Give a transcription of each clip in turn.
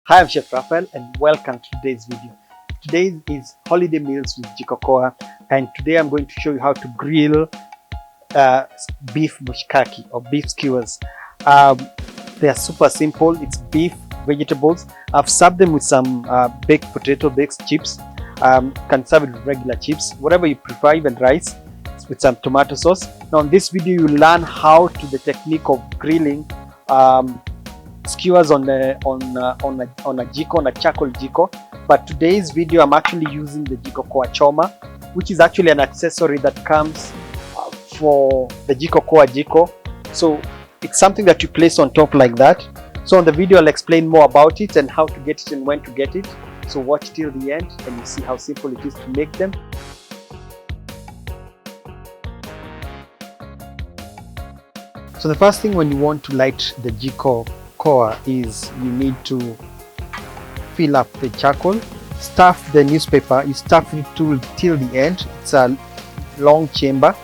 Hi, I'm Chef Raphael and welcome to today's video. Today is holiday meals with Jikokoa, and today I'm going to show you how to grill beef mshikaki or beef skewers. They are super simple. It's beef, vegetables. I've served them with some baked potato, baked chips. Can serve it with regular chips, whatever you prefer, even rice with some tomato sauce. Now in this video you learn how to the technique of grilling skewers on a jiko, on a charcoal jiko. But today's video I'm actually using the Jikokoa choma, which is actually an accessory that comes for the Jikokoa jiko. So it's something that you place on top like that. So on the video I'll explain more about it and how to get it and when to get it. So watch till the end and you see how simple it is to make them. So the first thing when you want to light the Jikokoa is you need to fill up the charcoal, stuff the newspaper, you stuff it till the end. It's a long chamber.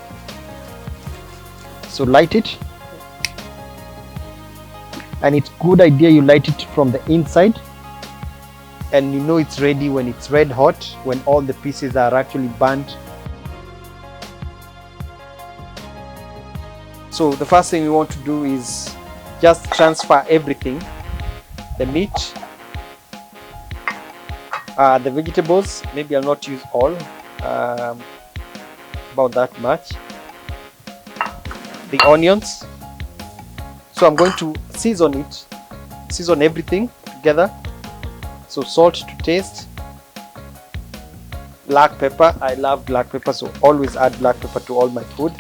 So light it, and it's good idea you light it from the inside, and you know it's ready when it's red hot, when all the pieces are actually burnt. So the first thing we want to do is just transfer everything, the meat, the vegetables. Maybe I'll not use all, about that much, the onions. So I'm going to season everything together. So salt to taste, black pepper. I love black pepper, so always add black pepper to all my food.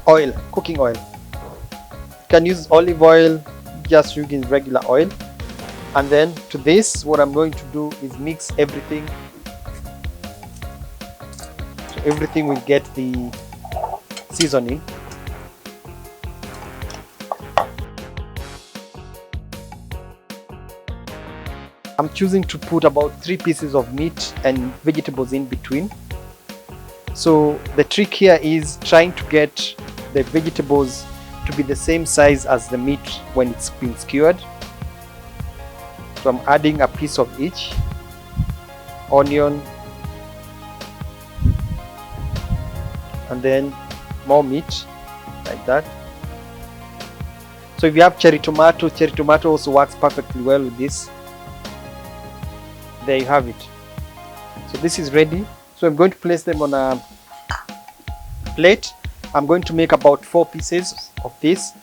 Oil, cooking oil. You can use olive oil, just using regular oil. And then to this, what I'm going to do is mix everything. So everything will get the seasoning. I'm choosing to put about 3 pieces of meat and vegetables in between. So the trick here is trying to get the vegetables to be the same size as the meat when it's been skewered. So I'm adding a piece of each onion, and then more meat like that. So if you have cherry tomato also works perfectly well with this. There you have it. So this is ready. So I'm going to place them on a plate. I'm going to make about 4 pieces of this.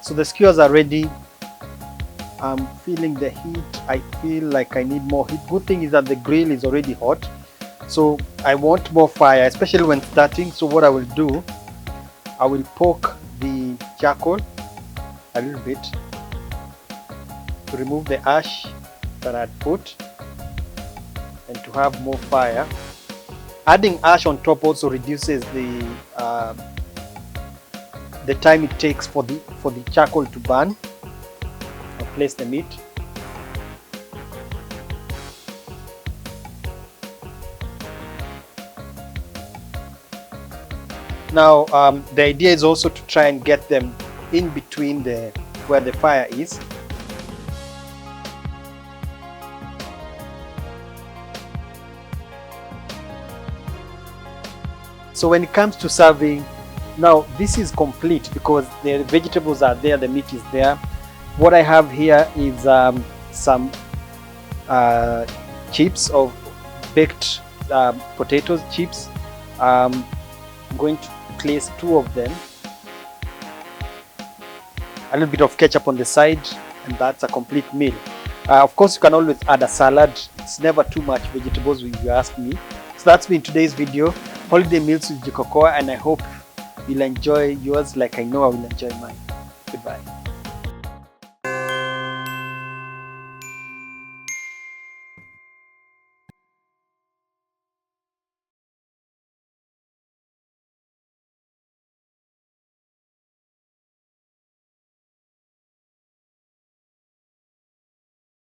So the skewers are ready. I'm feeling the heat. I feel like I need more heat. Good thing is that the grill is already hot. So I want more fire, especially when starting. So what I will do, I will poke the charcoal a little bit to remove the ash that I had put and to have more fire. Adding ash on top also reduces the time it takes for the charcoal to burn. I'll place the meat. Now the idea is also to try and get them in between where the fire is. So when it comes to serving, now this is complete because the vegetables are there, the meat is there. What I have here is some chips of baked potatoes chips. I'm going to place 2 of them. A little bit of ketchup on the side, and that's a complete meal. Of course, you can always add a salad. It's never too much vegetables if you ask me. So that's been today's video, holiday meals with Jikokoa, and I hope you'll enjoy yours like I know I will enjoy mine. Goodbye.